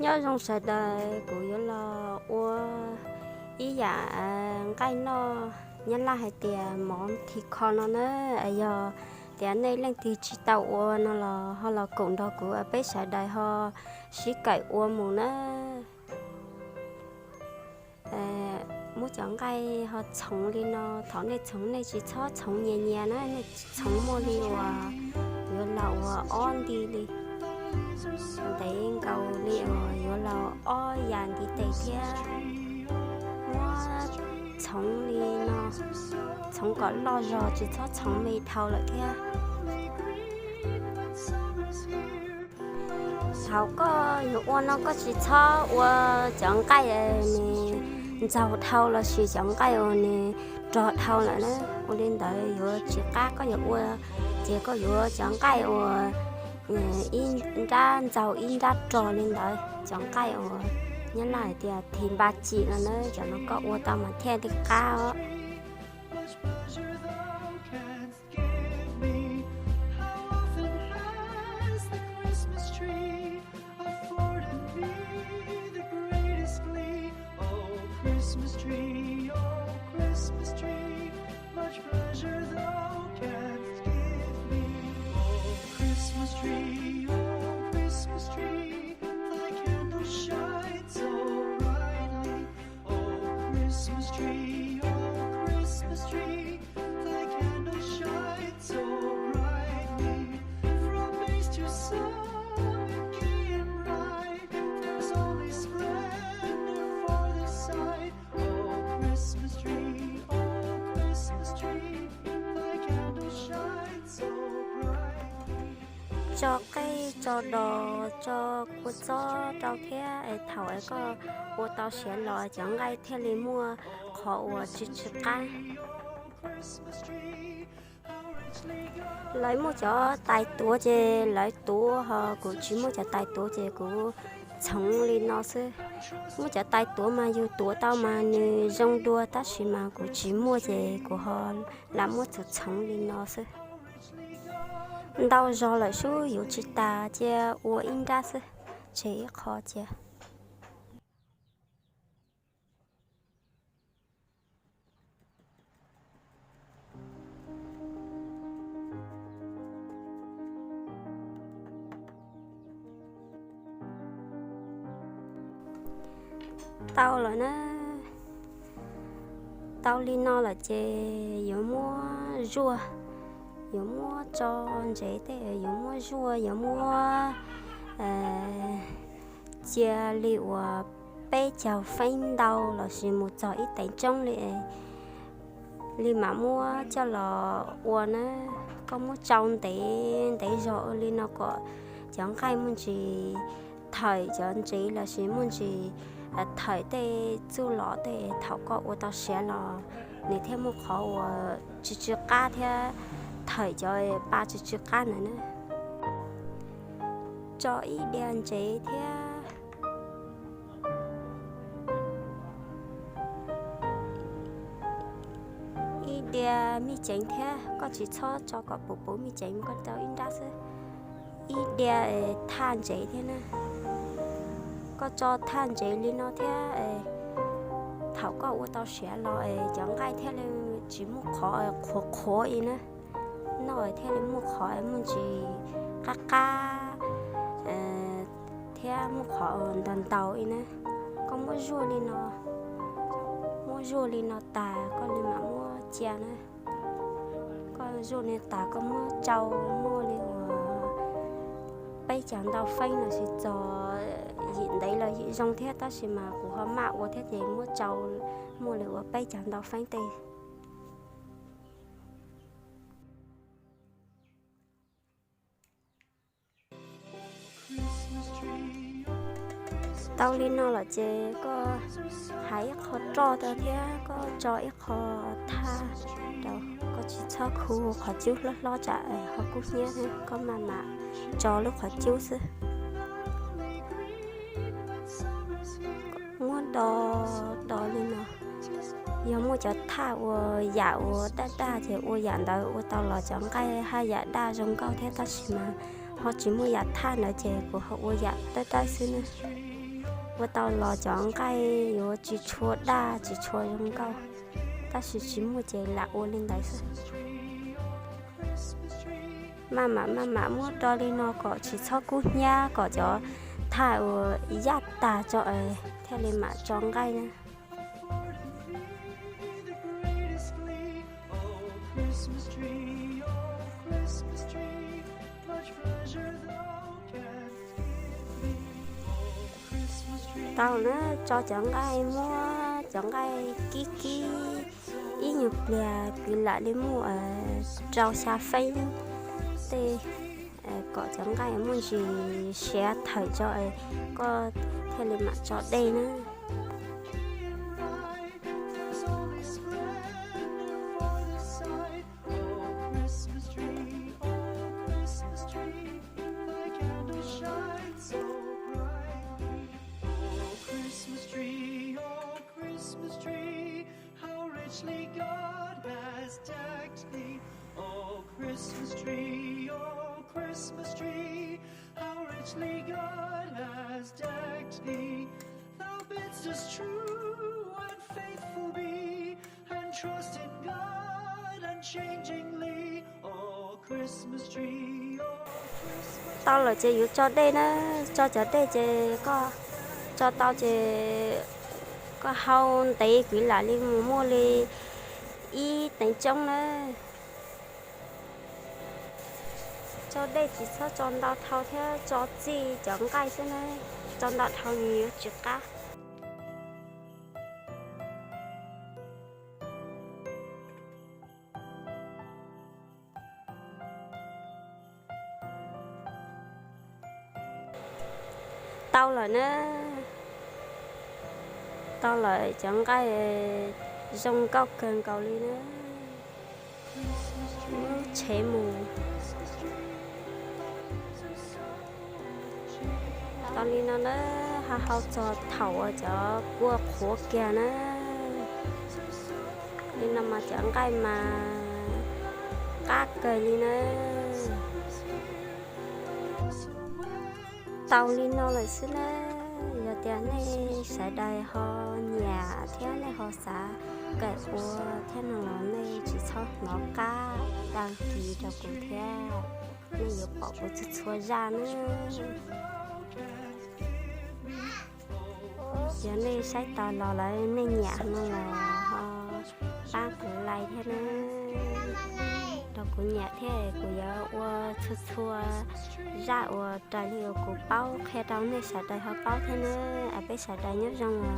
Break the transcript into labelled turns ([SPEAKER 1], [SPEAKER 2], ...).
[SPEAKER 1] nhớ trong sạch đời của yếu là ua ý dạ cái nó nhân là hay tiền món thì con nó nữa ấy giờ tiền này lên thì chỉ tàu ua nó là họ là cũng đó của bé sạch đời họ xí cậy ua mù nữa muốn chọn cái họ trồng đi nó thọ này trồng này chỉ cho trồng nhẹ nhẹ nó này trồng mua đi và yếu là on đi đi thấy cầu liệu yếu là oi dàn đi tây kia mua sống đi nó sống có lo rồi chỉ cho sống mì thầu lại kia thầu có yếu nó có chỉ cho chọn cái này giàu thầu là chỉ chọn cái này trọ thầu lại nữa lên tới yếu chỉ cá có yếu chỉ có yếu chọn cái in ra giàu in ra trò lên đấy chẳng cái ở nhân lại thì bà chị là nó cho nó có ô tao mà theo thì cao
[SPEAKER 2] Christmas tree, oh Christmas tree, much pleasure thou canst give me. Oh Christmas tree, thy candle shines so brightly. Oh Christmas tree, thy candle shines so brightly. From base to summit, gay and bright, there's only splendor for the sight. Oh Christmas tree, thy candle shines so brightly.
[SPEAKER 1] cho cái cho đồ cho cô cho thế thầu ấy có ô tao sẽ lo chẳng ngay theo lấy mua khó chỉ cá lấy mua cho tay túa chứ lấy túa họ cũng chỉ mua cho tay túa chứ cũng sống lên nó chứ mua cho tay túa mà yêu túa tao mà như rong đua ta chỉ mà cũng chỉ mua chứ của họ làm mua cho sống lên nó chứ đau rồi lại số yếu chỉ ta chứ u in ra chứ chỉ khó chứ tao là nó tao li nó là chè yếu mua rùa yếu mua cho dễ thế yếu mua rùa yếu mua chè liệu bé chào phanh đầu là chỉ một trò ít tay trong li mà mua cho là uốn á có mua trong để rồi li nó có chẳng khai muốn chỉ thời chẳng chỉ là chỉ muốn chỉ thời để chú lọ để thảo có ô tao sẽ là nếu thêm một khó chỉ cá thế thời cho ba chỉ cá nữa cho ý đèn chế thế ý đèn mi chén thế có chỉ cho có bố mi chén có tao in ra chứ ý đèn than chế thế nè có cho than chế lên nó thế thảo có ô tao sẽ lo chẳng cái thế là chỉ một khó ý nữa nói thế là một khó muốn chỉ cá thế một khó đàn tàu ý nữa có mua rùa lên nó tà có lên mà mua chè nữa có rùa lên tà có mua trâu mua lên bây chẳng tàu phanh là chỉ cho hiện đấy là hiện trong thế ta chỉ mà của họ mạo của thế thì mua trâu mua liệu bây chẳng tàu phanh tê tao lên nó là chế có hãy khó cho tao thế có cho ít khó tha đâu có chỉ cho khu khó chịu lo trả họ cũng nhớ thế có mà cho lúc khó chịu chứ mua đồ lên nó giờ mua cho tha dạo đa thì dạo đó tao là chọn cái hai dạ đa trong cao thế ta chỉ mà họ chỉ mua dạ tha nữa chứ của họ dạ đa xí nữa và tao lo chọn cái yo chỉ chua đa chỉ chua trong câu ta chỉ mua chơi lạc ô lên đấy mà mua đo đi nó có chỉ cho cú nha có cho thải ở giặt ta cho theo lên mà chọn cái nè
[SPEAKER 2] Christmas tree, oh Christmas tree, much pleasure thou canst give me. Oh Christmas tree.
[SPEAKER 1] tao nó cho chọn cái mua chọn cái kí ý nhục là cứ lại đi mua rau xà phê thì có chọn cái muốn gì sẽ thử cho có theo lên mặt cho đây nữa
[SPEAKER 2] There's only splendor for the sight. Oh Christmas tree, oh Christmas tree, thy candles shine so brightly. Oh Christmas tree, how richly God has decked thee. Oh Christmas tree, how richly God has decked thee. Thou bidst us true and faithful be, and trust in God unchangingly. Oh Christmas tree, oh Christmas.
[SPEAKER 1] tao là chơi yếu cho đây nó cho đây chơi có cho tao chơi có hao tí quỷ lại đi mua đi y tính trong nữa cho đây chỉ cho chọn đào thau theo cho gì chọn cái thế này chọn đào thau nhiều chữ cá tao là nó tao lại chọn cái rong cốc cần cầu đi nữa chế mù tao đi nó hao cho thầu ở chỗ của khổ kia nó đi nằm mà chọn cái mà các cây đi nữa tao đi nó lại xí nữa giờ tiền này sẽ đầy họ nhà thế này họ xả cái của thế nào này chỉ cho nó cá đang kỳ cho cũng thế nên giờ bỏ của chút xua ra nữa giờ này sẽ tao lo lại nên nhà nó là họ ba cũng lại thế nữa đó của nhà thế của giờ qua chút xua ra ở trái liệu của bao khe trong này sẽ đầy họ bao thế nữa à bây sẽ đầy nhớ rằng là